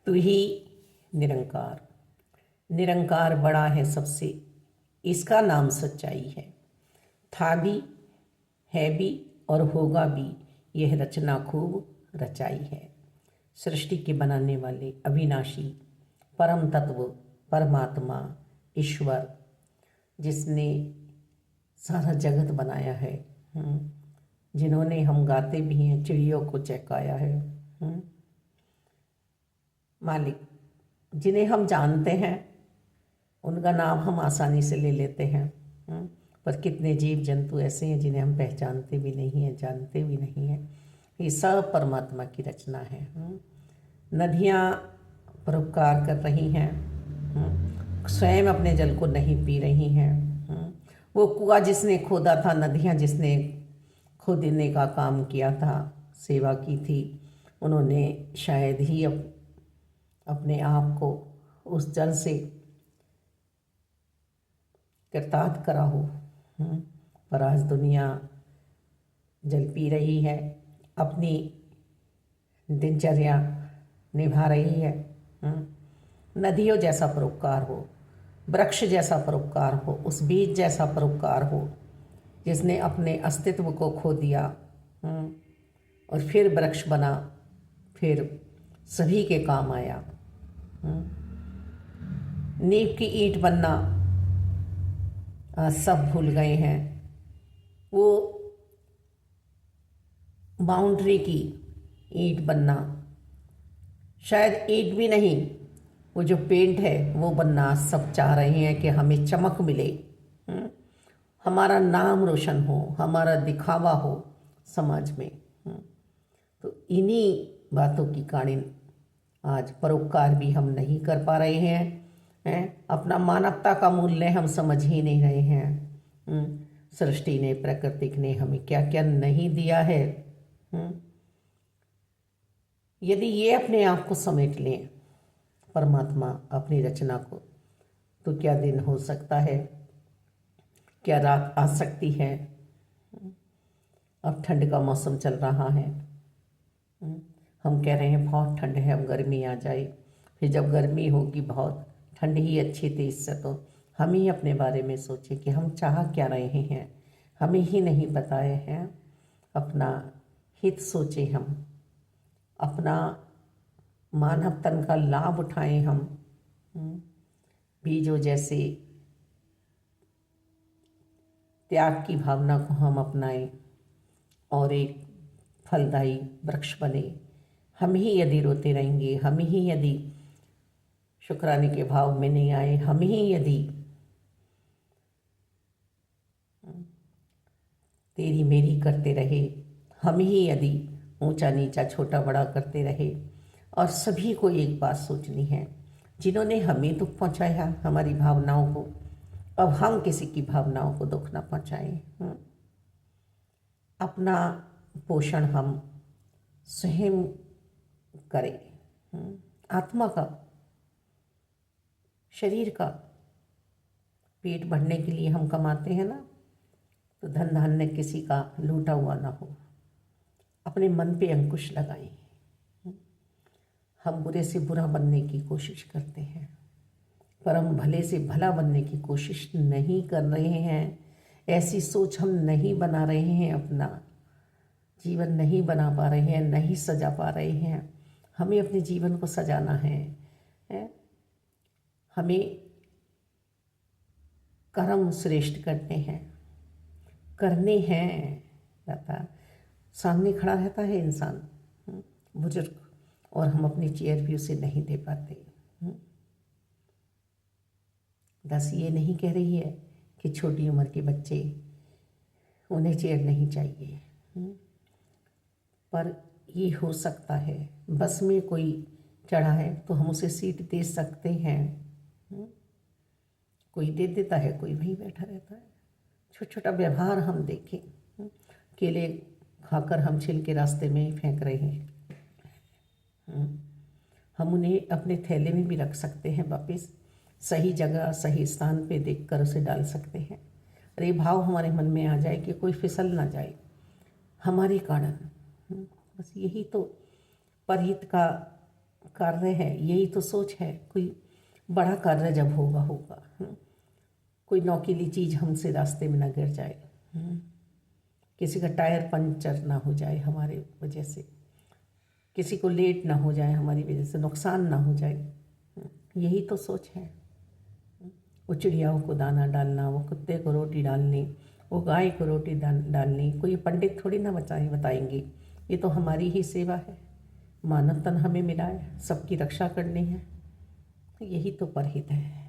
तू ही निरंकार, निरंकार बड़ा है सबसे, इसका नाम सच्चाई है। था भी, है भी और होगा भी, यह रचना खूब रचाई है। सृष्टि के बनाने वाले अविनाशी परम तत्व परमात्मा ईश्वर, जिसने सारा जगत बनाया है, जिन्होंने, हम गाते भी हैं, चिड़ियों को चहकाया है, मालिक, जिन्हें हम जानते हैं उनका नाम हम आसानी से ले लेते हैं, पर कितने जीव जंतु ऐसे हैं जिन्हें हम पहचानते भी नहीं हैं, जानते भी नहीं हैं। ये सब परमात्मा की रचना है। नदियाँ परोपकार कर रही हैं, स्वयं अपने जल को नहीं पी रही हैं। वो कुआं जिसने खोदा था, नदियाँ जिसने खोदने का काम किया था, सेवा की थी, उन्होंने शायद ही अपने आप को उस जल से कृतार्थ करा हो, पर आज दुनिया जल पी रही है, अपनी दिनचर्या निभा रही है। नदियों जैसा परोपकार हो, वृक्ष जैसा परोपकार हो, उस बीज जैसा परोपकार हो जिसने अपने अस्तित्व को खो दिया और फिर वृक्ष बना, फिर सभी के काम आया। नींव की ईंट बनना सब भूल गए हैं। वो बाउंड्री की ईंट बनना, शायद ईंट भी नहीं, वो जो पेंट है वो बनना सब चाह रहे हैं कि हमें चमक मिले, हमारा नाम रोशन हो, हमारा दिखावा हो समाज में। तो इन्हीं बातों की कारण आज परोपकार भी हम नहीं कर पा रहे हैं, अपना मानवता का मूल्य हम समझ ही नहीं रहे हैं। सृष्टि ने, प्राकृतिक ने हमें क्या क्या नहीं दिया है। यदि ये अपने आप को समेट लें, परमात्मा अपनी रचना को, तो क्या दिन हो सकता है, क्या रात आ सकती है। अब ठंड का मौसम चल रहा है, हम कह रहे हैं बहुत ठंड है, अब गर्मी आ जाए, फिर जब गर्मी होगी बहुत ठंड ही अच्छी थी इससे, तो हम ही अपने बारे में सोचें कि हम चाह क्या रहे हैं, हमें ही नहीं बताए हैं। अपना हित सोचें, हम अपना मानव तन का लाभ उठाएं, हम बीजों जैसे त्याग की भावना को हम अपनाएं और एक फलदायी वृक्ष बने। हम ही यदि रोते रहेंगे, हम ही यदि शुक्राने के भाव में नहीं आए, हम ही यदि तेरी मेरी करते रहे, हम ही यदि ऊंचा नीचा छोटा बड़ा करते रहे, और सभी को एक बात सोचनी है, जिन्होंने हमें दुख पहुंचाया, हमारी भावनाओं को, अब हम किसी की भावनाओं को दुख ना पहुंचाएं। अपना पोषण हम स्वयं करें, आत्मा का, शरीर का। पेट भरने के लिए हम कमाते हैं ना, तो धन धान्य किसी का लूटा हुआ ना हो। अपने मन पे अंकुश लगाएं। हम बुरे से बुरा बनने की कोशिश करते हैं, पर हम भले से भला बनने की कोशिश नहीं कर रहे हैं। ऐसी सोच हम नहीं बना रहे हैं, अपना जीवन नहीं बना पा रहे हैं, नहीं सजा पा रहे हैं। हमें अपने जीवन को सजाना है, हमें कर्म श्रेष्ठ करने हैं, करने हैं। रहता सामने खड़ा रहता है इंसान बुजुर्ग, और हम अपनी चेयर भी उसे नहीं दे पाते। बस ये नहीं कह रही है कि छोटी उम्र के बच्चे, उन्हें चेयर नहीं चाहिए, पर ये हो सकता है बस में कोई चढ़ा है तो हम उसे सीट दे सकते हैं। कोई दे देता है, कोई वहीं बैठा रहता है। छोटा छोटा व्यवहार हम देखें, केले खाकर हम छिल के रास्ते में फेंक रहे हैं, हम उन्हें अपने थैले में भी रख सकते हैं, वापस सही जगह सही स्थान पे देखकर उसे डाल सकते हैं। और ये भाव हमारे मन में आ जाए कि कोई फिसल ना जाए हमारे कारण। बस यही तो परहित का कार्य है, यही तो सोच है। कोई बड़ा कार्य जब होगा, कोई नौकीली चीज़ हमसे रास्ते में ना गिर जाए, किसी का टायर पंचर ना हो जाए हमारे वजह से, किसी को लेट ना हो जाए हमारी वजह से, नुकसान ना हो जाए, यही तो सोच है। वो चिड़ियाओं को दाना डालना, वो कुत्ते को रोटी डालनी, वो गाय को रोटी डालनी, कोई पंडित थोड़ी ना बताएंगे। ये तो हमारी ही सेवा है। मानव तन हमें मिला है, सबकी रक्षा करनी है, यही तो परहित है।